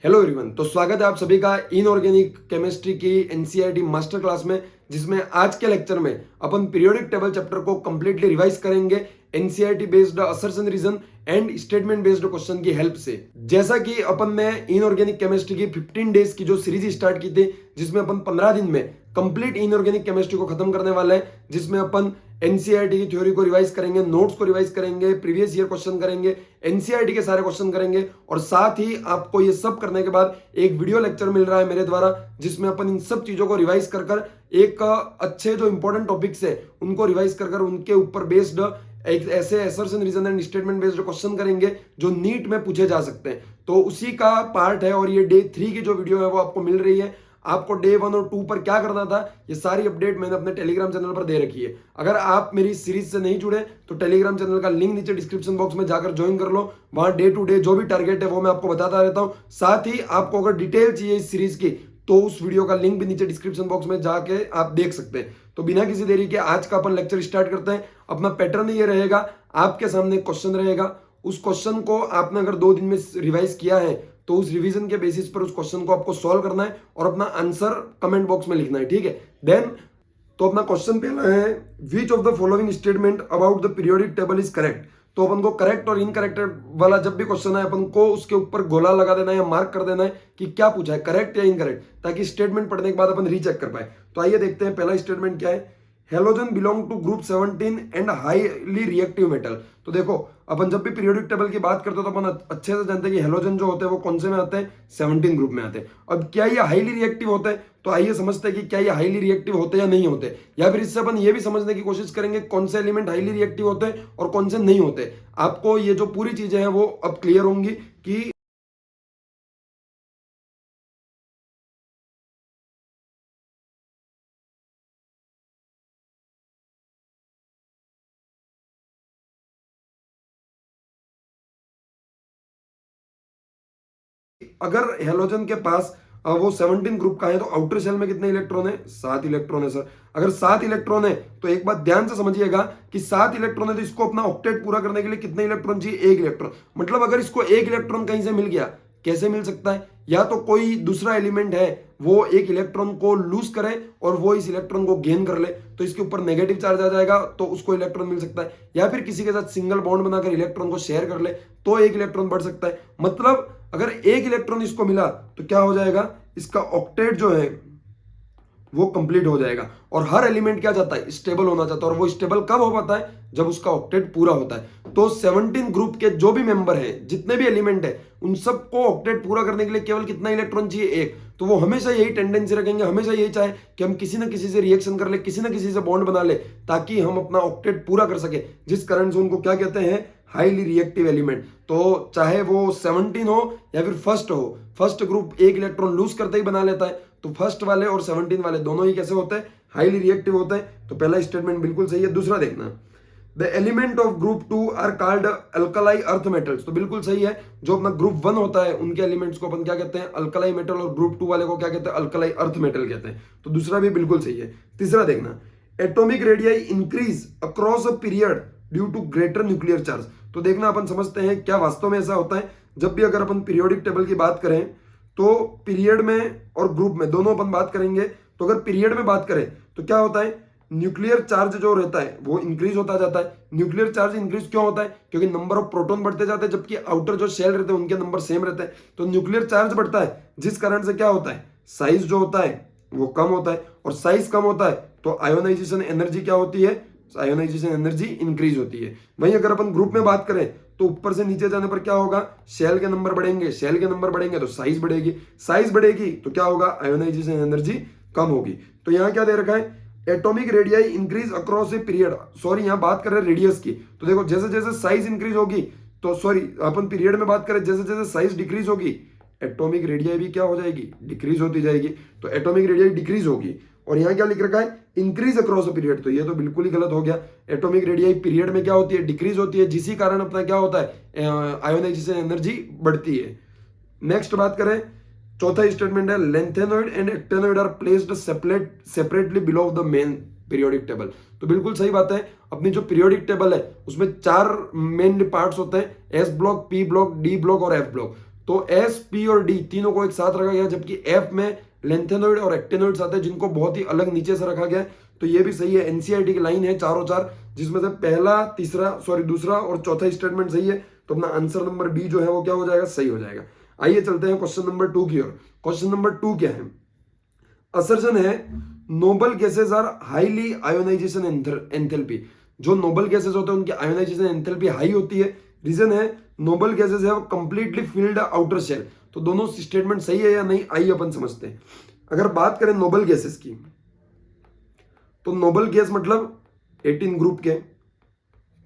Hello everyone. तो स्वागत है आप सभी का इनऑर्गेनिक केमिस्ट्री की एनसीईआरटी मास्टर क्लास में, जिसमें आज के लेक्चर में अपन पीरियोडिक टेबल चैप्टर को कंप्लीटली रिवाइज करेंगे NCERT based assertion reason and statement based question की हेल्प से। जैसा कि अपन ने इनऑर्गेनिक केमिस्ट्री की 15 डेज की जो सीरीज स्टार्ट की थी, जिसमें अपन 15 दिन में कंप्लीट इनऑर्गेनिक केमिस्ट्री को खत्म करने वाले हैं, जिसमें अपन एनसीईआरटी की थ्योरी को रिवाइज करेंगे, नोट्स को रिवाइज करेंगे, प्रीवियस ईयर क्वेश्चन करेंगे, एनसीईआरटी के सारे क्वेश्चन करेंगे और साथ ही आपको ये सब करने के बाद एक वीडियो लेक्चर मिल रहा है मेरे द्वारा, जिसमें अपन इन सब चीजों को रिवाइज कर कर एक अच्छे जो इंपॉर्टेंट टॉपिक्स है उनको रिवाइज कर कर उनके ऊपर बेस्ड एक ऐसे assertion reason and statement based question करेंगे जो नीट में पूछे जा सकते हैं। तो उसी का पार्ट है और ये डे 3 की जो वीडियो है वो आपको मिल रही है। आपको डे 1 और 2 पर क्या करना था, ये सारी अपडेट मैंने अपने टेलीग्राम चैनल पर दे रखी है। अगर आप मेरी सीरीज से नहीं जुड़े तो टेलीग्राम चैनल का लिंक नीचे डिस्क्रिप्शन बॉक्स में जाकर ज्वाइन कर लो। वहां डे टू डे जो भी टारगेट है वो मैं आपको बताता रहता हूं। साथ ही आपको अगर डिटेल चाहिए इस सीरीज की तो उस वीडियो का लिंक भी नीचे डिस्क्रिप्शन बॉक्स में जाके आप देख सकते हैं। तो बिना किसी देरी के आज का अपन लेक्चर स्टार्ट करते हैं। अपना पैटर्न ये रहेगा, आपके सामने क्वेश्चन रहेगा, उस क्वेश्चन को आपने अगर 2 दिन में रिवाइज किया है तो उस रिवीजन के बेसिस पर उस क्वेश्चन को आपको सॉल्व करना है और अपना आंसर कमेंट बॉक्स में लिखना है, ठीक है। देन तो अपना क्वेश्चन पहला है, which of the following statement about the periodic table is correct. तो अपन को करेक्ट और इनकरेक्ट वाला जब भी क्वेश्चन है अपन को उसके ऊपर गोला लगा देना है या मार्क कर देना है कि क्या पूछा है, करेक्ट या इनकरेक्ट, ताकि स्टेटमेंट पढ़ने के बाद अपन रीचेक कर पाए। तो आइए देखते हैं पहला स्टेटमेंट क्या है। Halogen belong to group 17 and highly reactive metal. तो देखो अपन जब भी पीरियोडिक टेबल की बात करते हैं तो अपन अच्छे से जानते हैं कि हेलोजन जो होते हैं वो कौन से में आते हैं, 17 ग्रुप में आते हैं। अब क्या ये हाईली रिएक्टिव होते हैं, तो आइए समझते हैं कि क्या ये हाईली रिएक्टिव होते हैं या नहीं होते, या फिर इससे अपन ये भी समझने की कोशिश करेंगे कौन से एलिमेंट हाईली रिएक्टिव होते हैं और कौन से नहीं होते। आपको ये जो पूरी चीजें हैं वो अब क्लियर होंगी कि अगर हेलोजन के पास वो 17 ग्रुप का है तो आउटर शेल में कितने इलेक्ट्रॉन है, 7 इलेक्ट्रॉन है सर। अगर 7 इलेक्ट्रॉन है तो एक बात ध्यान से समझिएगा कि 7 इलेक्ट्रॉन है तो इसको अपना ऑक्टेट पूरा करने के लिए कितने इलेक्ट्रॉन चाहिए, 1 इलेक्ट्रॉन। मतलब अगर इसको 1 इलेक्ट्रॉन कहीं से मिल गया, कैसे मिल सकता है, या तो कोई दूसरा एलिमेंट है वो एक इलेक्ट्रॉन को लूज करे और वो इस इलेक्ट्रॉन को गेन कर ले तो इसके ऊपर नेगेटिव चार्ज आ जाएगा तो उसको इलेक्ट्रॉन मिल सकता है, या फिर किसी के साथ सिंगल बॉन्ड बनाकर इलेक्ट्रॉन को शेयर कर ले तो 1 इलेक्ट्रॉन बढ़ सकता है। मतलब अगर 1 इलेक्ट्रॉन इसको मिला तो क्या हो जाएगा, इसका ऑक्टेट जो है वो कंप्लीट हो जाएगा। और हर एलिमेंट क्या चाहता है, स्टेबल होना चाहता है, और वो स्टेबल कब हो पाता है, जब उसका ऑक्टेट पूरा होता है। तो 17 ग्रुप के जो भी मेंबर हैं, जितने भी एलिमेंट है, उन सबको ऑक्टेट पूरा करने के लिए केवल कितना इलेक्ट्रॉन चाहिए, 1। तो वो हमेशा यही टेंडेंसी रखेंगे, हमेशा यही चाहे कि हम किसी ना किसी से रिएक्शन कर ले, किसी ना किसी से बॉन्ड बना ले, ताकि हम अपना ऑक्टेट पूरा कर सके, जिस कारण से उनको क्या कहते हैं, हाईली रिएक्टिव एलिमेंट। तो चाहे वो 17 हो या फिर फर्स्ट हो, फर्स्ट ग्रुप 1 इलेक्ट्रॉन लूज करते ही बना लेता है, तो फर्स्ट वाले और 17 वाले दोनों ही कैसे होते हैं, हाईली रिएक्टिव होते हैं। तो पहला स्टेटमेंट बिल्कुल सही है। दूसरा देखना, the element of group 2 are called alkali earth metals. तो बिल्कुल सही है, जो अपना ग्रुप 1 होता है उनके एलिमेंट्स को अपन क्या कहते हैं, अल्कलाई मेटल, और ग्रुप 2 वाले को क्या कहते हैं, अल्कलाई अर्थ मेटल कहते हैं। तो दूसरा भी बिल्कुल सही है। तीसरा देखना, atomic radii increase across a period due to greater nuclear charge. तो देखना अपन समझते हैं क्या वास्तव में ऐसा होता है। जब भी अगर अपन पीरियोडिक टेबल की बात करें तो पीरियड में और ग्रुप में दोनों अपन बात करेंगे, तो अगर पीरियड में बात करें तो क्या होता है, न्यूक्लियर चार्ज जो रहता है वो इंक्रीज होता जाता है। न्यूक्लियर चार्ज इंक्रीज क्यों होता है, क्योंकि नंबर ऑफ प्रोटॉन बढ़ते जाते हैं, जबकि आउटर जो शेल रहते हैं उनके नंबर सेम रहते हैं। तो न्यूक्लियर चार्ज बढ़ता है, जिस कारण से क्या होता है, साइज जो होता है वो कम होता है, और साइज कम होता है तो आयोनाइजेशन एनर्जी क्या होती है, आयोनाइजेशन एनर्जी इंक्रीज होती है। वहीं अगर अपन ग्रुप में बात करें तो ऊपर से नीचे जाने पर क्या होगा, शेल के नंबर बढ़ेंगे, शेल के नंबर बढ़ेंगे तो साइज बढ़ेगी, साइज बढ़ेगी तो क्या होगा, आयोनाइजेशन एनर्जी कम होगी। तो यहां क्या दे रखा है, atomic radii increase across a period. Sorry यहां बात कर रहे हैं रेडियस की। तो देखो जैसे जैसे साइज इंक्रीज होगी, तो सॉरी अपन पीरियड में बात करें, जैसे जैसे साइज डिक्रीज होगी एटॉमिक रेडियाई भी क्या हो जाएगी, डिक्रीज होती जाएगी। तो एटॉमिक रेडियाई डिक्रीज होगी, और यहां क्या लिख रखा है, इंक्रीज अक्रॉस अ पीरियड। तो ये तो बिल्कुल ही गलत हो गया। एटॉमिक रेडियाई पीरियड में क्या होती है, डिक्रीज होती है, जिसी कारण अपना क्या होता है, आयोनाइजेशन एनर्जी बढ़ती है। नेक्स्ट बात करें, चौथा स्टेटमेंट है, lanthanoid and actinoid are placed separately below the main periodic table. तो बिल्कुल सही बात है। अपनी जो पीरियोडिक टेबल है उसमें 4 मेन पार्ट्स होते हैं, S block, P block, D block और एफ ब्लॉक। तो एस, पी और डी तीनों को एक साथ रखा गया, जबकि एफ में लेंथेनॉइड और एक्टेनॉइड्स आते हैं जिनको बहुत ही अलग नीचे से रखा गया है। तो ये भी सही है, एनसीईआरटी की लाइन है चारों चार, जिसमें से दूसरा और चौथा स्टेटमेंट सही है। तो अपना आंसर नंबर बी जो है वो क्या हो जाएगा, सही हो जाएगा। आइए चलते हैं क्वेश्चन नंबर 2 की ओर। क्वेश्चन नंबर 2 क्या है, असर्जन है noble gases are highly ionization enthalpy. जो नोबल गैसेज होते हैं उनकी आयोनाइजेशन एंथैल्पी हाई होती है। रीजन है नोबल गैसेज है कंप्लीटली फिल्ड आउटर शेल। तो दोनों स्टेटमेंट सही है या नहीं, आइए अपन समझते हैं। अगर बात करें नोबल गैसेज की, तो नोबल गैस मतलब 18 ग्रुप के,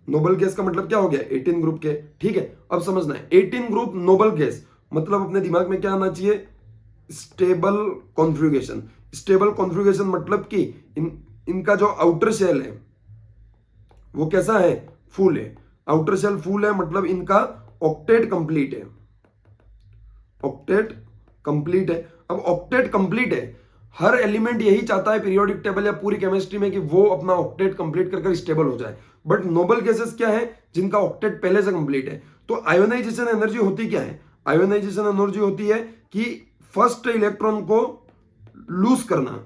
नोबल गैस का मतलब क्या हो गया, 18 ग्रुप के। ठीक है, अब समझना है 18 ग्रुप नोबल गैस मतलब अपने दिमाग में क्या आना चाहिए, स्टेबल कॉन्फ़िगरेशन। स्टेबल कॉन्फ़िगरेशन मतलब कि इनका जो आउटर शेल है वो कैसा है, फुल है। आउटर शेल फुल है मतलब इनका ऑक्टेट कंप्लीट है, ऑक्टेट कंप्लीट है। अब ऑक्टेट कंप्लीट है, हर एलिमेंट यही चाहता है पीरियोडिक टेबल या पूरी केमिस्ट्री में कि वो अपना ऑक्टेट कंप्लीट कर स्टेबल हो जाए। बट नोबल गैसेस क्या है, जिनका ऑक्टेट पहले से कंप्लीट है। तो आयोनाइजेशन एनर्जी होती क्या है, आयोनाइजेशन एनर्जी होती है कि फर्स्ट इलेक्ट्रॉन को लूज करना।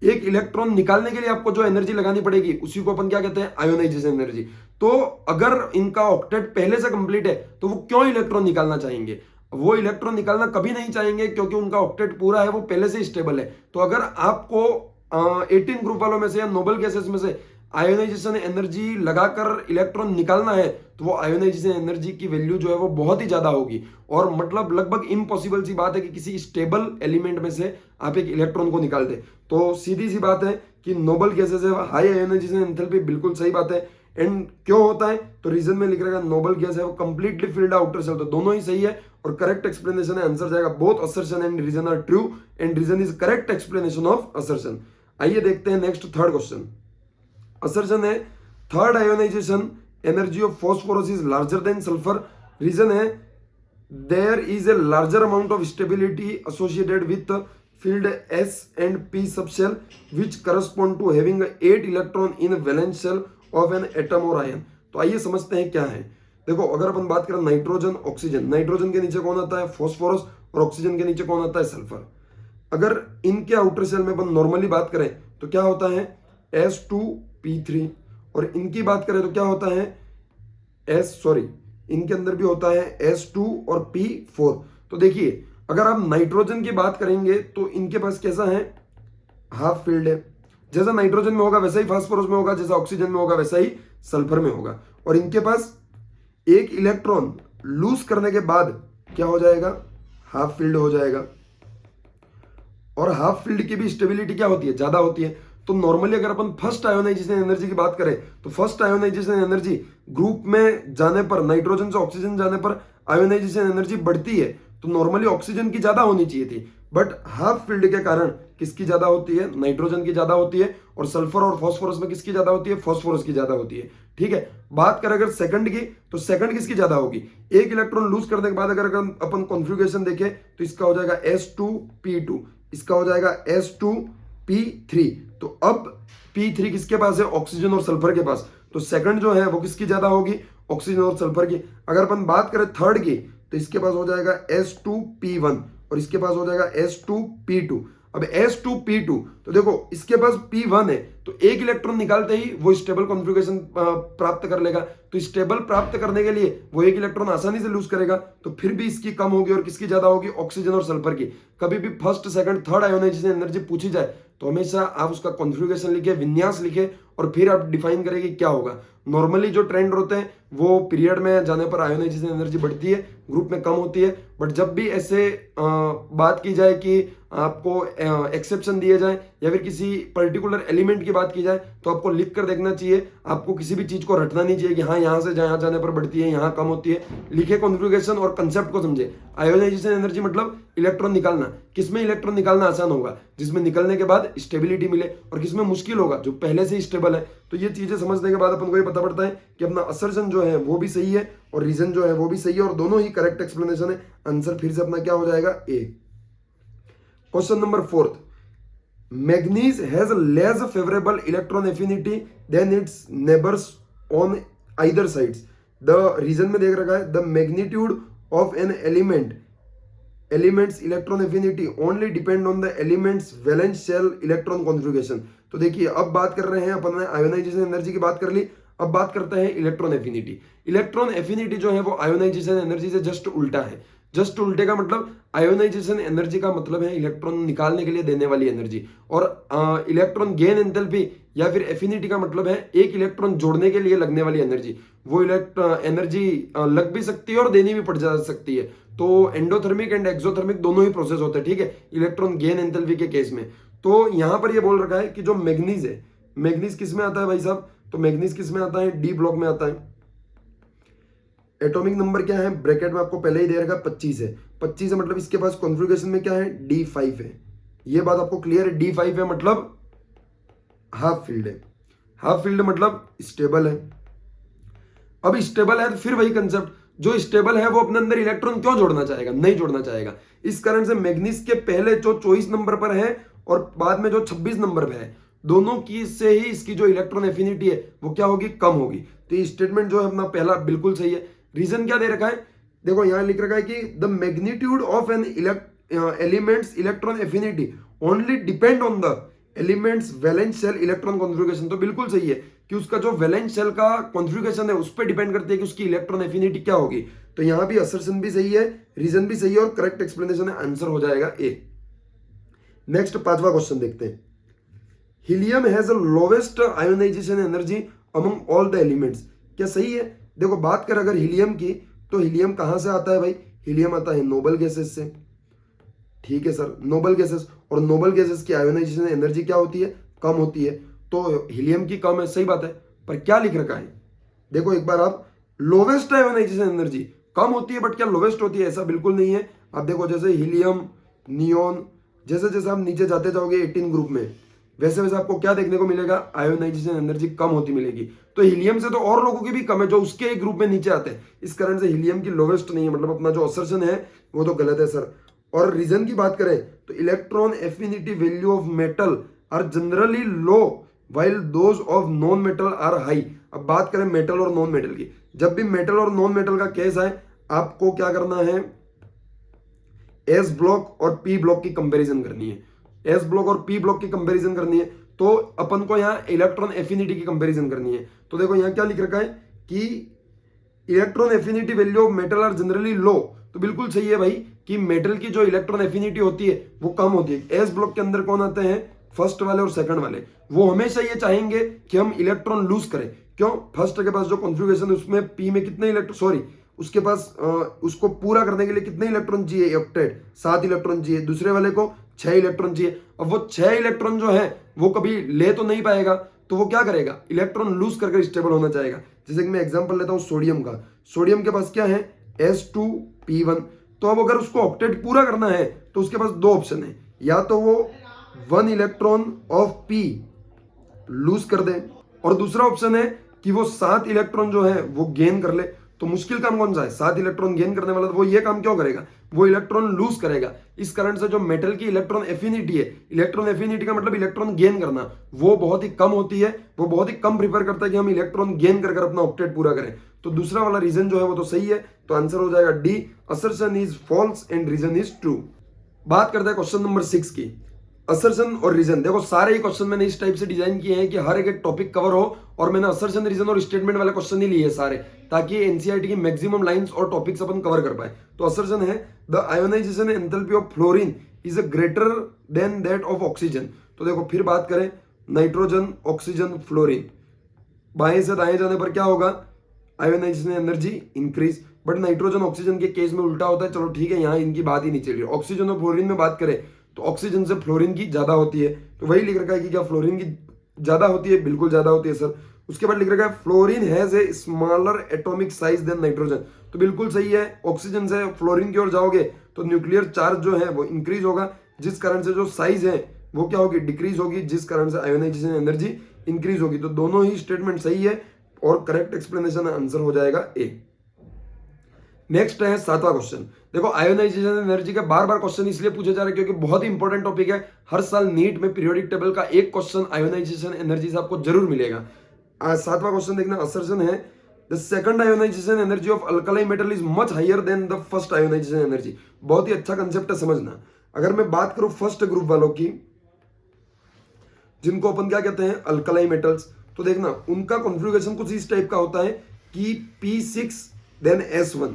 एक इलेक्ट्रॉन निकालने के लिए आपको जो एनर्जी लगानी पड़ेगी उसी को अपन क्या कहते हैं, आयोनाइजेशन एनर्जी। तो अगर इनका ऑक्टेट पहले से कंप्लीट है तो वो क्यों इलेक्ट्रॉन निकालना चाहेंगे, वो इलेक्ट्रॉन निकालना कभी नहीं चाहेंगे क्योंकि उनका ऑक्टेट पूरा है, वो पहले से स्टेबल है। तो अगर आपको 18 ग्रुप वालों में से या नोबल गैसेस में से आयोनाइजेशन एनर्जी लगाकर इलेक्ट्रॉन निकालना है तो वो आयोनाइजेशन एनर्जी की वैल्यू जो है वो बहुत ही ज्यादा होगी। और मतलब लगभग इम्पॉसिबल सी बात है कि किसी स्टेबल एलिमेंट में से आप एक इलेक्ट्रॉन को निकाल दे। तो सीधी सी बात है कि नोबल गैसेस है हाई आयोनाइजेशन एंथैल्पी, बिल्कुल सही बात है। एंड क्यों होता है, तो रीजन में लिख रहेगा नोबल गैस है वो कंप्लीटली फिल्ड आउटर सेल। तो दोनों ही सही है और करेक्ट एक्सप्लेनेशन है, आंसर जाएगा both assertion and reason are true and reason is correct explanation of assertion. आइए देखते हैं नेक्स्ट थर्ड क्वेश्चन। असर्शन है third ionization energy of phosphorus is larger than sulphur. Reason है there is a larger amount of stability associated with field S and P subshell which correspond to having 8 electron in valence shell of an atom or ion। तो आइए समझते हैं क्या है। देखो अगर अपन बात करें नाइट्रोजन ऑक्सीजन, नाइट्रोजन के नीचे कौन आता है, फॉस्फोरस, और ऑक्सीजन के नीचे कौन आता है, सल्फर। अगर इनके आउटर सेल में अपन नॉर्मली बात करें तो क्या होता है S2P3, और इनकी बात करें तो क्या होता है इनके अंदर भी होता है S2 और P4। तो देखिए अगर आप नाइट्रोजन की बात करेंगे तो इनके पास कैसा है, हाफ फील्ड है। जैसा नाइट्रोजन में होगा वैसा ही फास्फोरस में होगा, जैसा ऑक्सीजन में होगा वैसा ही सल्फर में होगा। और इनके पास एक इलेक्ट्रॉन लूज करने के बाद क्या हो जाएगा, हाफ फील्ड हो जाएगा। और हाफ फील्ड की भी स्टेबिलिटी क्या होती है, ज्यादा होती है। तो नॉर्मली अगर अपन फर्स्ट आयोनाइजेशन एनर्जी की बात करें तो फर्स्ट आयोनाइजेशन एनर्जी ग्रुप में जाने पर, नाइट्रोजन से ऑक्सीजन जाने पर आयोनाइजेशन एनर्जी बढ़ती है। तो नॉर्मली ऑक्सीजन की ज्यादा होनी चाहिए थी, बट हाफ फील्ड के कारण किसकी ज्यादा होती है, नाइट्रोजन की ज्यादा होती है। और सल्फर और फास्फोरस में किसकी ज्यादा होती है, फास्फोरस की ज्यादा होती है। ठीक है, बात करें अगर सेकंड की तो सेकंड किसकी ज्यादा होगी, एक इलेक्ट्रॉन लूज करने के बाद अगर अपन कॉन्फ़िगरेशन देखें तो इसका हो जाएगा S2P2, इसका हो जाएगा S2P3। तो अब P3 किसके पास है, ऑक्सीजन और सल्फर के पास। तो सेकंड जो है वो किसकी ज्यादा होगी, ऑक्सीजन और सल्फर की। अगर अपन बात करें थर्ड की तो इसके पास हो जाएगा S2P1 और इसके पास हो जाएगा S2P2। अब S2P2 तो देखो इसके पास P1 है तो एक इलेक्ट्रॉन निकालते ही वो स्टेबल कॉन्फ़िगरेशन प्राप्त कर लेगा। तो स्टेबल प्राप्त करने के लिए वो एक इलेक्ट्रॉन आसानी से लूज करेगा, तो फिर भी इसकी कम होगी और किसकी ज्यादा होगी, ऑक्सीजन और सल्फर की। कभी भी first second third ionization energy पूछी जाए तो हमेशा आप उसका कॉन्फ़िगरेशन लिखे, विन्यास लिखे और फिर आप डिफाइन करें कि क्या होगा। नॉर्मली जो ट्रेंड होते हैं वो पीरियड में जाने पर आयोनाइजेशन एनर्जी बढ़ती है, ग्रुप में कम होती है। बट जब भी ऐसे बात की जाए कि आपको एक्सेप्शन दिए जाए या फिर किसी पर्टिकुलर एलिमेंट की बात की जाए तो आपको लिख कर देखना चाहिए। आपको किसी भी चीज को रटना नहीं चाहिए कि हाँ यहाँ से यहाँ जाने पर बढ़ती है, यहाँ कम होती है। लिखे कॉन्फ़िगरेशन और कंसेप्ट को समझे। आयोनाइजेशन एनर्जी मतलब इलेक्ट्रॉन निकालना। किसमें इलेक्ट्रॉन निकालना आसान होगा, जिसमें निकलने के बाद स्टेबिलिटी मिले, और किसमें मुश्किल होगा, जो पहले से स्टेबल है। तो ये चीजें समझने के बाद अपन को ये पता पड़ता है कि अपना असर्शन जो है वो भी सही है और रीजन जो है वो भी सही है, और दोनों ही करेक्ट एक्सप्लेनेशन है। आंसर फिर से अपना क्या हो जाएगा, A. Question number 4, manganese has less favourable electron affinity than its neighbours on either sides. The reason में देख रखा है the magnitude of an element elements electron affinity only depend on the elements valence shell electron configuration. तो देखिए अब बात कर रहे हैं अपन ने आयोनाइजेशन एनर्जी की बात कर ली, अब बात करते हैं इलेक्ट्रॉन एफिनिटी। इलेक्ट्रॉन एफिनिटी जो है वो आयोनाइजेशन एनर्जी से जस्ट उल्टा है। जस्ट उल्टे का मतलब आयोनाइजेशन एनर्जी का मतलब है इलेक्ट्रॉन निकालने के लिए देने वाली एनर्जी, और इलेक्ट्रॉन गेन एंथैल्पी या फिर एफिनिटी का मतलब है एक इलेक्ट्रॉन जोड़ने के लिए लगने वाली एनर्जी। वो एनर्जी लग भी सकती है और देनी भी पड़ जा सकती है। तो एंडोथर्मिक एंड एक्सोथर्मिक दोनों ही प्रोसेस होते हैं, ठीक है, इलेक्ट्रॉन गेन एंथैल्पी के केस में। तो यहां पर ये बोल रखा है कि जो मैग्नीज है, मैग्नीज किस में आता है भाई साहब, तो मैग्नीज किस में आता है, डी ब्लॉक में आता है। एटॉमिक नंबर क्या है, ब्रैकेट में आपको पहले ही दे रखा है 25 है, 25 है मतलब इसके पास कॉन्फ़िगरेशन में क्या है, D5 है। ये बात आपको क्लियर है, D5 है मतलब हाफ फील्ड है, हाफ फील्ड मतलब स्टेबल है। अब स्टेबल है तो फिर वही कंसेप्ट, जो स्टेबल है वो अपने अंदर इलेक्ट्रॉन क्यों जोड़ना चाहेगा, नहीं जोड़ना चाहेगा। इस कारण से मैग्नीज के पहले जो 24 नंबर पर है और बाद में जो 26 नंबर पे है, दोनों की से ही इसकी जो इलेक्ट्रॉन एफिनिटी है वो क्या होगी, कम होगी। तो ये स्टेटमेंट जो है अपना पहला बिल्कुल सही है। रीजन क्या दे रखा है, देखो यहां लिख रखा है कि the magnitude of an elements electron affinity only depend on the elements valence shell electron configuration. तो बिल्कुल सही है कि उसका जो वैलेंस शेल का कॉन्फ़िगरेशन है उस पर डिपेंड करती है कि उसकी इलेक्ट्रॉन एफिनिटी क्या होगी। तो यहां भी असर्शन भी सही है, रीजन भी सही है और करेक्ट एक्सप्लेनेशन है, आंसर हो जाएगा ए। नेक्स्ट 5वां क्वेश्चन देखते हैं। Helium has a lowest ionization energy among all the elements. क्या सही है, देखो बात कर अगर हीलियम की, तो हीलियम कहां से आता है भाई, हीलियम आता है नोबल गैसेस से, ठीक है सर, नोबल गैसेस। और नोबल गैसेस की आयोनाइजेशन एनर्जी क्या होती है, कम होती है। तो हीलियम की कम है, सही बात है, पर क्या लिख रखा है, देखो एक बार आप, लोवेस्ट आयोनाइजेशन एनर्जी कम होती है, बट क्या लोवेस्ट होती है, ऐसा बिल्कुल नहीं है। आप देखो जैसे हीलियम, नियोन, जैसे जैसे आप नीचे जाते जाओगे 18 ग्रुप में, वैसे वैसे आपको क्या देखने को मिलेगा, आयोनाइजेशन एनर्जी कम होती मिलेगी। तो हीलियम से तो और लोगों की भी कम है जो उसके एक ग्रुप में नीचे आते हैं, इस कारण से हीलियम की लोवेस्ट नहीं है, मतलब अपना जो असर्शन है वो तो गलत है सर। और रीजन की बात करें तो electron affinity value of metal are generally low while those of non metal are high. अब बात करें मेटल और नॉन मेटल की, जब भी मेटल और नॉन मेटल का केस आए आपको क्या करना है, एस ब्लॉक और पी ब्लॉक की कंपैरिजन करनी है, एस ब्लॉक और पी ब्लॉक की कंपैरिजन करनी है। तो अपन को यहाँ इलेक्ट्रॉन एफिनिटी की कंपैरिजन करनी है। तो देखो यहाँ क्या लिख रखा है कि electron affinity value of metal are generally low. तो बिल्कुल सही है भाई कि मेटल की जो इलेक्ट्रॉन एफिनिटी होती है वो कम होती है। एस ब्लॉक के अंदर कौन आते हैं, फर्स्ट वाले और सेकंड वाले, वो हमेशा ये चाहेंगे कि हम इलेक्ट्रॉन लूज करें। क्यों, फर्स्ट के पास जो कॉन्फ़िगरेशन है उसमें पी में कितने इलेक्ट्रॉन, सॉरी उसके पास उसको पूरा करने के लिए कितने इलेक्ट्रॉन चाहिए, ऑक्टेट 7 इलेक्ट्रॉन चाहिए, दूसरे वाले को 6 इलेक्ट्रॉन चाहिए। अब वो 6 इलेक्ट्रॉन जो है वो कभी ले तो नहीं पाएगा, तो वो क्या करेगा, इलेक्ट्रॉन लूज करके स्टेबल होना चाहेगा। जैसे कि मैं एग्जांपल लेता हूं सोडियम का, सोडियम के पास क्या है, S2P1। तो अब अगर उसको ऑक्टेट पूरा करना है तो उसके पास दो ऑप्शन है, या तो वो 1 इलेक्ट्रॉन ऑफ P लूज कर दे, और दूसरा ऑप्शन है कि वो 7 इलेक्ट्रॉन जो है वो गेन कर ले। तो मुश्किल काम कौन सा है, 7 इलेक्ट्रॉन गेन करने वाला, तो वो ये काम क्यों करेगा, वो इलेक्ट्रॉन लूज करेगा। इस कारण से जो मेटल की इलेक्ट्रॉन एफिनिटी है, इलेक्ट्रॉन एफिनिटी का मतलब इलेक्ट्रॉन गेन करना, वो बहुत ही कम होती है, वो बहुत ही कम प्रीफर करता है कि हम इलेक्ट्रॉन गेन कर अपना ऑक्टेट पूरा करें। तो दूसरा वाला रीजन जो है वो तो सही है, तो आंसर हो जाएगा D, assertion is false and reason is true. बात करते हैं क्वेश्चन नंबर 6 की, असर्शन और रीजन। देखो सारे ही क्वेश्चन मैंने इस टाइप से डिजाइन किए हैं कि हर एक टॉपिक कवर हो, और मैंने असर्शन, रीजन और स्टेटमेंट वाले क्वेश्चन ही लिए सारे, ताकि एनसीईआरटी की मैक्सिमम लाइंस और टॉपिक्स अपन कवर कर पाए। तो असर्शन है the ionisation enthalpy of fluorine is a greater than that of oxygen. तो देखो फिर बात करें नाइट्रोजन, ऑक्सीजन, फ्लोरीन, बाएं से दाएं जाने पर क्या होगा, ionization energy increase. But nitrogen oxygen के केस में उल्टा होता है, चलो ठीक है यहाँ इनकी बात ही नहीं चल रही। ऑक्सीजन और फ्लोरीन में बात करें तो ऑक्सीजन से फ्लोरीन की ज्यादा होती है, तो वही लिख रखा है कि क्या फ्लोरीन की ज्यादा होती है, बिल्कुल ज्यादा होती है सर। उसके बाद लिख रखा है fluorine has a smaller atomic size than nitrogen. तो बिल्कुल सही है, ऑक्सीजन से फ्लोरीन की ओर जाओगे तो न्यूक्लियर चार्ज जो है वो इंक्रीज होगा, जिस कारण से जो साइज है वो क्या होगी, डिक्रीज होगी, जिस कारण से आयोनाइजेशन एनर्जी इंक्रीज होगी। तो दोनों ही स्टेटमेंट सही है और करेक्ट एक्सप्लेनेशन आंसर हो जाएगा ए। नेक्स्ट है 7वां क्वेश्चन। देखो आयोनाइजेशन एनर्जी का बार बार क्वेश्चन इसलिए पूछे जा रहे हैं क्योंकि बहुत ही इंपॉर्टेंट टॉपिक है। हर साल नीट में पीरियोडिक टेबल का एक क्वेश्चन आयोनाइजेशन एनर्जी से आपको जरूर मिलेगा। 7वां क्वेश्चन देखना, असर्शन है the second ionization energy of alkali metal is much higher than the first ionization energy. बहुत ही अच्छा कंसेप्ट है, समझना। अगर मैं बात करूं फर्स्ट ग्रुप वालों की, जिनको अपन क्या कहते हैं, अल्कलाई मेटल्स, तो देखना उनका कॉन्फ़िगरेशन कुछ इस टाइप का होता है कि P6 देन S1,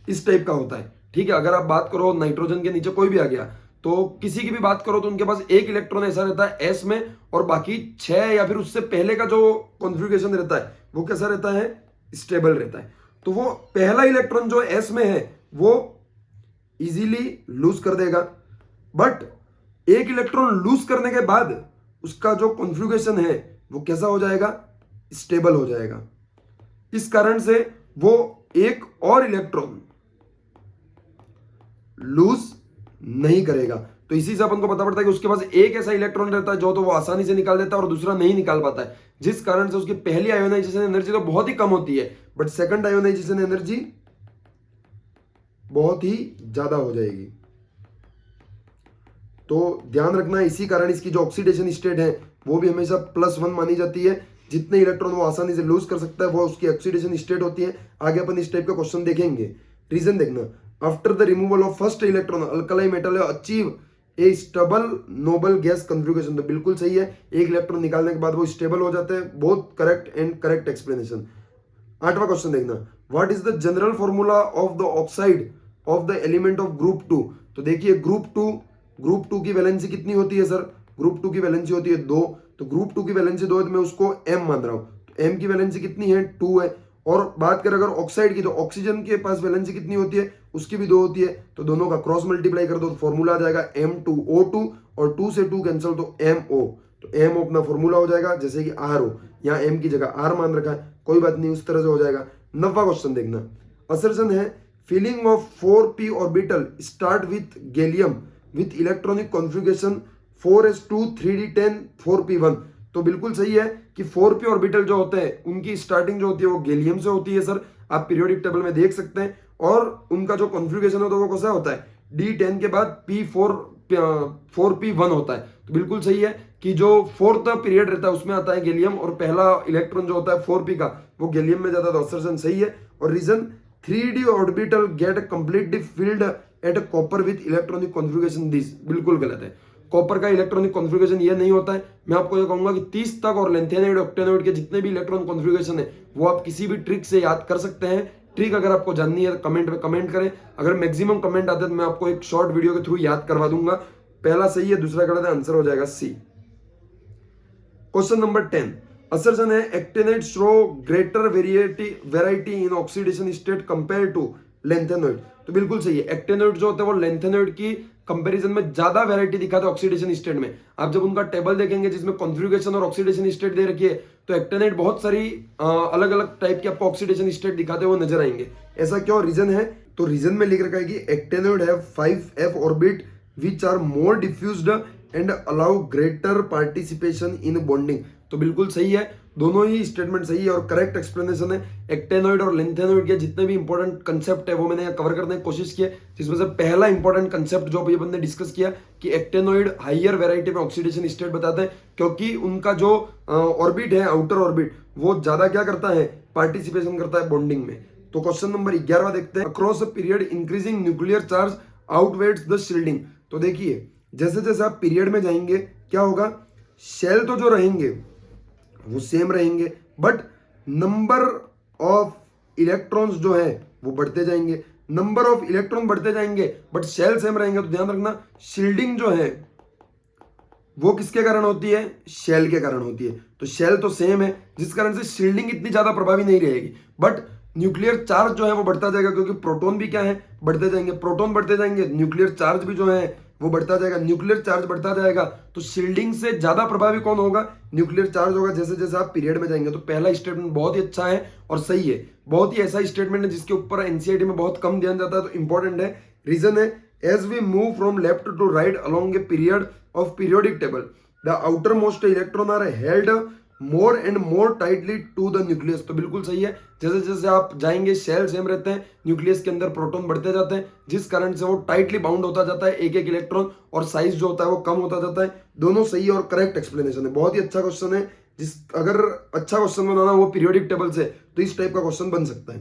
इस टाइप का होता है। ठीक है, अगर आप बात करो नाइट्रोजन के नीचे कोई भी आ गया, तो किसी की भी बात करो तो उनके पास एक इलेक्ट्रॉन ऐसा रहता है S में, और बाकी 6 या फिर उससे पहले का जो कॉन्फ़िगरेशन रहता है वो कैसा रहता है, स्टेबल रहता है। तो वो पहला इलेक्ट्रॉन जो S में है वो इजीली लूज कर देगा, बट एक इलेक्ट्रॉन लूज करने के बाद उसका जो कॉन्फ़िगरेशन है वो कैसा हो जाएगा, स्टेबल हो जाएगा। इस कारण से वो एक और इलेक्ट्रॉन लूज नहीं करेगा। तो इसी से अपन को पता पड़ता है कि उसके पास एक ऐसा इलेक्ट्रॉन रहता है जो तो वो आसानी से निकाल देता है और दूसरा नहीं निकाल पाता है, जिस कारण से उसकी पहली आयोनाइजेशन एनर्जी तो बहुत ही कम होती है, बट सेकंड आयोनाइजेशन एनर्जी बहुत ही ज्यादा हो जाएगी। तो ध्यान रखना, इसी कारण इसकी जो ऑक्सीडेशन स्टेट है वो भी हमेशा +1 मानी जाती है। जितने इलेक्ट्रॉन वो आसानी से लूज कर सकता है वो उसकी ऑक्सीडेशन स्टेट होती है। आगे अपन इस टाइप का क्वेश्चन देखेंगे। रीजन देखना, after the removal of first electron alkali metal achieve a stable noble gas configuration. तो बिल्कुल सही है, एक इलेक्ट्रॉन निकालने के बाद वो स्टेबल हो जाते हैं। बहुत करेक्ट एंड करेक्ट एक्सप्लेनेशन। 8वां क्वेश्चन देखना, what is the general formula of the oxide of the element of group 2। तो देखिए ग्रुप टू की वैलेंसी कितनी होती है सर, ग्रुप 2 की वैलेंसी होती है 2, तो ग्रुप 2 की वैलेंसी 2 है तो मैं उसको M मान रहा हूं। तो M की वैलेंसी कितनी है, 2 है। और बात करें अगर ऑक्साइड की, तो ऑक्सीजन के पास वैलेंसी कितनी होती है, उसकी भी 2 होती है। तो दोनों का क्रॉस मल्टीप्लाई कर दो तो फॉर्मूला आ जाएगा M2O2, और 2 से 2 कैंसिल तो MO। तो MO अपना फॉर्मूला हो जाएगा, जैसे कि R हो, यहाँ M की जगह R मान रखा है, कोई बात नहीं, उस तरह से हो जाएगा। 9वां क्वेश्चन देखना, असर्शन है filling of 4p orbital start with gallium with electronic configuration 4s2 3d10 4p1। तो बिल्कुल सही है कि 4p ऑर्बिटल जो होते हैं उनकी स्टार्टिंग जो होती है वो गैलियम से होती है सर, आप पीरियोडिक टेबल में देख सकते हैं। और उनका जो कॉन्फ़िगरेशन होता है वो कैसा होता है, D10 के बाद P4p1 होता है। तो बिल्कुल सही है कि जो फोर्थ पीरियड रहता है उसमें आता है गैलियम, और पहला इलेक्ट्रॉन जो होता है 4p का वो गैलियम में जाता है। तो असर्शन सही है। और reason 3d orbital get completely filled at copper with electronic configuration this, बिल्कुल गलत है। कॉपर का इलेक्ट्रॉनिक कॉन्फ़िगरेशन ये नहीं होता है। मैं आपको ये कहूंगा कि 30 तक और लेंथेनाइड ऑक्टेनॉइड के जितने भी इलेक्ट्रॉन कॉन्फ़िगरेशन है वो आप किसी भी ट्रिक से याद कर सकते हैं। ट्रिक अगर आपको जाननी है तो कमेंट में कमेंट करें, अगर मैक्सिमम कमेंट आते हैं तो मैं आपको एक शॉर्ट वीडियो के थ्रू याद करवा दूंगा। पहला सही है, दूसरा गलत है, आंसर हो जाएगा C। क्वेश्चन नंबर 10, असर्शन है actinide show greater variety in oxidation state compare to lanthanoid. तो बिल्कुल सही है, एक्टेनॉइड जो होता है वो लेंथेनॉइड की कंपैरिजन में ज्यादा वैरायटी दिखाता है ऑक्सीडेशन स्टेट में। आप जब उनका टेबल देखेंगे जिसमें कॉन्फ़िगरेशन और ऑक्सीडेशन स्टेट दे रखी है, तो एक्टेनाइड बहुत सारी अलग अलग टाइप के आपको ऑक्सीडेशन स्टेट दिखाते हुए नजर आएंगे। ऐसा क्यों, रीजन है, तो रीजन में लिख रखा है कि actinoid have 5f orbit which are more diffused and allow greater participation in bonding. तो बिल्कुल सही है, दोनों ही स्टेटमेंट सही है और करेक्ट एक्सप्लेनेशन है। एक्टेनॉइड और लेंथेनॉइड के जितने भी इंपॉर्टेंट कंसेप्ट है वो मैंने कवर करने की कोशिश की है, जिसमें से पहला इंपॉर्टेंट कंसेप्ट जो अभी अपन ने डिस्कस किया कि एक्टेनॉइड हायर वैरायटी में ऑक्सीडेशन स्टेट बताते हैं, क्योंकि उनका जो ऑर्बिट है, आउटर ऑर्बिट, वो ज्यादा क्या करता है, पार्टिसिपेशन करता है बॉन्डिंग में। तो क्वेश्चन नंबर 11 देखते हैं, across a period increasing nuclear charge outweighs the shielding. तो देखिए जैसे जैसे आप पीरियड में जाएंगे क्या होगा, शेल तो जो रहेंगे वो सेम रहेंगे, बट नंबर ऑफ इलेक्ट्रॉन्स जो है वो बढ़ते जाएंगे। नंबर ऑफ इलेक्ट्रॉन बढ़ते जाएंगे बट शेल सेम रहेंगे। तो ध्यान रखना, शील्डिंग जो है वो किसके कारण होती है, शेल के कारण होती है। तो शेल तो सेम है, जिस कारण से शील्डिंग इतनी ज्यादा प्रभावी नहीं रहेगी, बट न्यूक्लियर चार्ज जो है वो बढ़ता जाएगा, क्योंकि प्रोटॉन भी क्या है, बढ़ते जाएंगे। प्रोटॉन बढ़ते जाएंगे, न्यूक्लियर चार्ज भी जो है वो बढ़ता जाएगा। न्यूक्लियर चार्ज बढ़ता जाएगा तो शील्डिंग से ज्यादा प्रभावी कौन होगा, न्यूक्लियर चार्ज होगा, जैसे जैसे आप पीरियड में जाएंगे। तो पहला स्टेटमेंट बहुत ही अच्छा है और सही है, बहुत ही ऐसा स्टेटमेंट है जिसके ऊपर एनसीईआरटी में बहुत कम ध्यान जाता है, तो इंपॉर्टेंट है। रीजन है, as we move from left to right along a period of periodic table the outer most electron are held more and more tightly to the nucleus. तो बिल्कुल सही है, जैसे जैसे आप जाएंगे शेल सेम रहते हैं, न्यूक्लियस के अंदर प्रोटॉन बढ़ते जाते हैं, जिस कारण से वो टाइटली बाउंड होता जाता है एक एक इलेक्ट्रॉन, और साइज जो होता है वो कम होता जाता है। दोनों सही और करेक्ट एक्सप्लेनेशन है, बहुत ही अच्छा क्वेश्चन है। जिस अगर अच्छा क्वेश्चन बनाना वो पीरियोडिक टेबल से, तो इस टाइप का क्वेश्चन बन सकता है।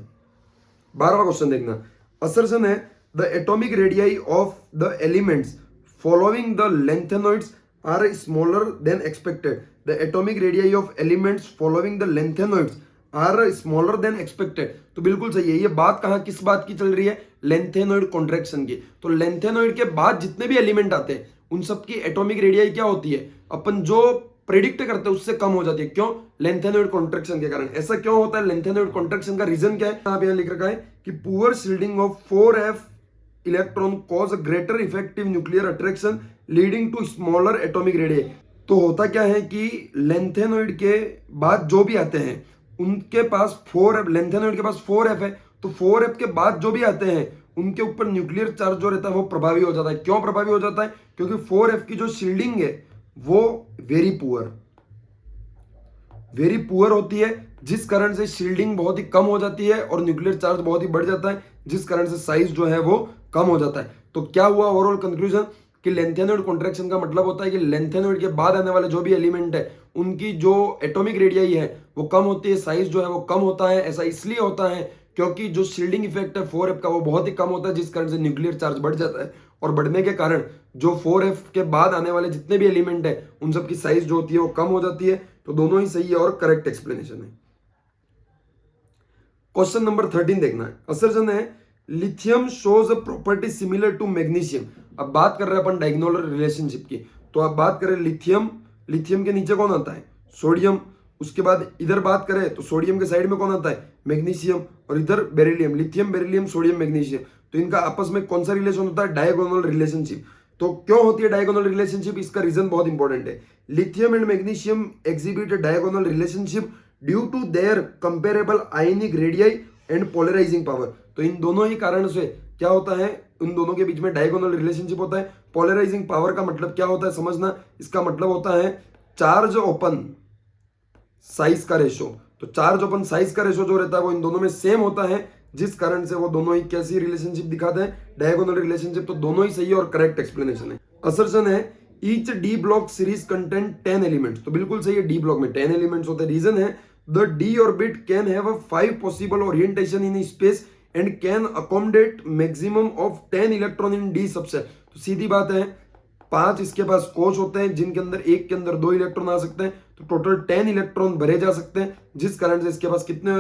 12वां क्वेश्चन देखना, असर्शन है the atomic radii of the elements following the lanthanoids are smaller than expected. The atomic radii of elements following the lanthanoids are smaller than expected. तो बिल्कुल सही है। ये बात कहां किस बात की चल रही है? लेंथेनॉइड कॉन्ट्रैक्शन की। तो लेंथेनॉइड के बाद जितने भी एलिमेंट आते हैं उन सबकी एटॉमिक रेडियाई क्या होती है? अपन जो प्रिडिक्ट करते हैं उससे कम हो जाती है। क्यों? लेंथेनॉइड कॉन्ट्रैक्शन के कारण। ऐसा क्यों होता है? लेंथेनॉइड कॉन्ट्रैक्शन का रीजन क्या है? आप यहां लिख रखा है कि poor shielding of 4f electron cause a greater effective nuclear attraction leading to smaller atomic radii. तो होता क्या है कि लेंथेनॉइड के बाद जो भी आते हैं उनके पास 4f, लेंथेनॉइड के पास 4f है, तो 4f के बाद जो भी आते हैं उनके ऊपर न्यूक्लियर चार्ज जो रहता है वो प्रभावी हो जाता है। क्यों प्रभावी हो जाता है? क्योंकि 4f की जो शील्डिंग है वो वेरी पुअर होती है, जिस कारण से शील्डिंग बहुत ही कम हो जाती है और न्यूक्लियर चार्ज बहुत ही बढ़ जाता है, जिस कारण से साइज जो है वो कम हो जाता है। तो क्या हुआ ओवरऑल कंक्लूजन कि लेंथेनॉइड कॉन्ट्रैक्शन का मतलब होता है कि लेंथेनॉइड के बाद आने वाले जो भी एलिमेंट है उनकी जो एटॉमिक रेडियाई है वो कम होती है, साइज जो है वो कम होता है। ऐसा इसलिए होता है क्योंकि जो शील्डिंग इफेक्ट है 4f का वो बहुत ही कम होता है, जिस कारण से न्यूक्लियर चार्ज बढ़ जाता है और बढ़ने के कारण जो 4f के बाद आने वाले जितने भी एलिमेंट है उन सब की साइज जो होती है वो कम हो जाती है। तो दोनों ही सही है और करेक्ट एक्सप्लेनेशन है। क्वेश्चन नंबर 13 देखना है, असर्जन है lithium shows a property similar to magnesium. अब बात कर रहे हैं अपन डायगोनल रिलेशनशिप की। तो अब बात करें लिथियम, लिथियम के नीचे कौन आता है? सोडियम। उसके बाद इधर बात करें तो सोडियम के साइड में कौन आता है? मैग्नीशियम। और इधर beryllium, lithium beryllium sodium magnesium. तो इनका आपस में कौन सा रिलेशन होता है? Diagonal relationship. तो क्यों होती है डायगोनल रिलेशनशिप? इसका रीजन बहुत इंपॉर्टेंट है। Lithium and magnesium exhibit a diagonal relationship due to their comparable ionic radii and polarizing power. तो इन दोनों ही कारण से क्या होता है? उन दोनों के बीच में डायगोनल रिलेशनशिप होता है। पोलराइजिंग पावर का मतलब क्या होता है समझना। इसका मतलब होता है चार्ज ओपन साइज का रेशो। तो चार्ज ओपन साइज का रेशो जो रहता है वो इन दोनों में सेम होता है, जिस कारण से वो दोनों ही कैसी रिलेशनशिप दिखाते हैं? Diagonal relationship. तो दोनों ही सही है और करेक्ट एक्सप्लेनेशन है। असर्शन है each D block series content 10 elements. तो बिल्कुल सही है, डी ब्लॉक में 10 एलिमेंट्स होते हैं। रीजन है the D orbit can have a 5 possible orientation in space and can accommodate maximum of 10 electron in D subset. तो सीधी बात है 5 इसके पास कोश होते हैं जिनके अंदर एक के अंदर 2 इलेक्ट्रॉन आ सकते हैं, तो टोटल 10 इलेक्ट्रॉन भरे जा सकते हैं, जिस कारण से इसके पास कितने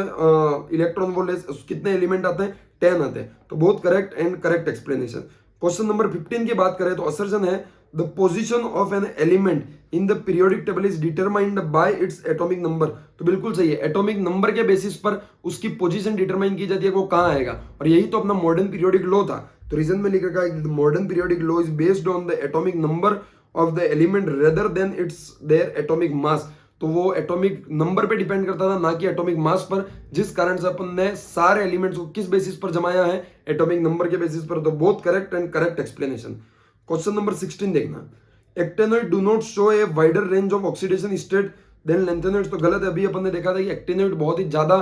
इलेक्ट्रॉन वो कितने एलिमेंट आते हैं? 10 आते हैं। तो बहुत correct and correct explanation. Question number 15 की बात करें तो असर्जन है the position of an element in the periodic table is determined by its atomic number. तो बिल्कुल सही है, एटॉमिक नंबर के बेसिस पर उसकी पोजीशन डिटरमाइन की जाती है वो कहां आएगा। और यही तो अपना मॉडर्न पीरियोडिक लॉ था। तो रीजन में लिख रखा है modern periodic law is based on the atomic number of the element rather than it's their atomic mass. तो वो एटॉमिक नंबर पे डिपेंड करता था, ना कि एटॉमिक मास पर, जिस कारण से अपन ने सारे एलिमेंट्स को किस बेसिस पर जमाया है? एटॉमिक नंबर के बेसिस पर। तो बहुत correct and correct explanation. Question number 16 देखना, actinoid do not show a wider range of oxidation state than lanthanoid. तो गलत है। अभी अपन ने देखा था कि एक्टेनॉइड बहुत ही ज्यादा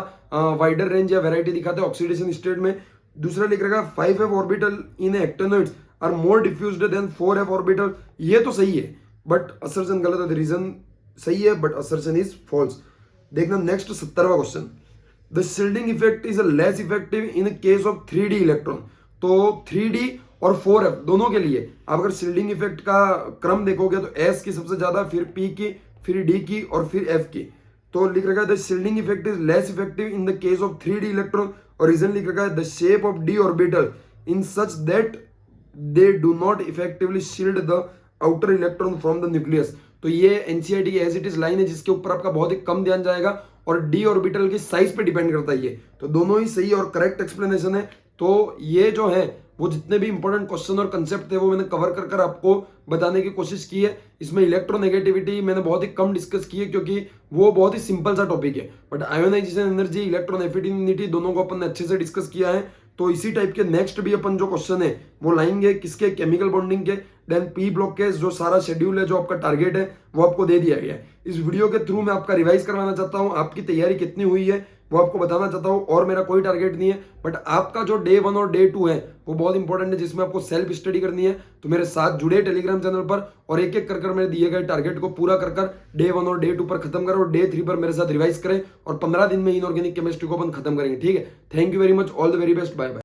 वाइडर रेंज या वैरायटी दिखाते हैं ऑक्सीडेशन स्टेट में। दूसरा लिख रखा 5f orbital in actinoids are more diffused than 4f orbital. ये तो सही है बट असर्शन गलत है। रीजन सही है बट असर्शन इज फॉल्स। देखना नेक्स्ट 17वां question, the shielding effect is less effective in case of 3d electron. तो 3d और 4f दोनों के लिए आप अगर शील्डिंग इफेक्ट का क्रम देखोगे तो s की सबसे ज्यादा, फिर p की, फिर d की और फिर f की। तो लिख रखा है the shielding effect is less effective in the case of 3d electron. और रीजन लिख रखा है the shape of d orbital in such that they do not effectively shield the outer electron from the nucleus. तो ये NCERT की as it is line है जिसके ऊपर आपका बहुत ही कम ध्यान जाएगा और डी ऑर्बिटल की साइज पे डिपेंड करता है ये। तो दोनों ही सही और करेक्ट एक्सप्लेनेशन है। तो ये जो है वो जितने भी इंपॉर्टेंट क्वेश्चन और कंसेप्ट थे वो मैंने कवर कर कर आपको बताने की कोशिश की है। इसमें इलेक्ट्रोनेगेटिविटी मैंने बहुत ही कम डिस्कस की है क्योंकि वो बहुत ही सिंपल सा टॉपिक है, but ionization energy, electron affinity दोनों को अपन ने अच्छे से डिस्कस किया है। तो इसी टाइप के नेक्स्ट भी अपन जो क्वेश्चन है वो लाएंगे किसके? केमिकल बॉन्डिंग के। देन पी ब्लॉक के जो सारा शेड्यूल है, जो आपका टारगेट है वो आपको दे दिया गया है। इस वीडियो के थ्रू मैं आपका रिवाइज करवाना चाहता हूँ, आपकी तैयारी कितनी हुई है वो आपको बताना चाहता हूँ। और मेरा कोई टारगेट नहीं है, बट आपका जो डे 1 और डे 2 है वो बहुत इंपॉर्टेंट है, जिसमें आपको सेल्फ स्टडी करनी है। तो मेरे साथ जुड़े टेलीग्राम चैनल पर और एक एक कर मेरे दिए गए टारगेट को पूरा कर डे 1 और डे 2 पर खत्म करो और डे 3 पर मेरे साथ रिवाइज करें और 15 दिन में इनऑर्गेनिक केमिस्ट्री को अपन खत्म करेंगे। ठीक है, thank you very much, all the very best, bye bye.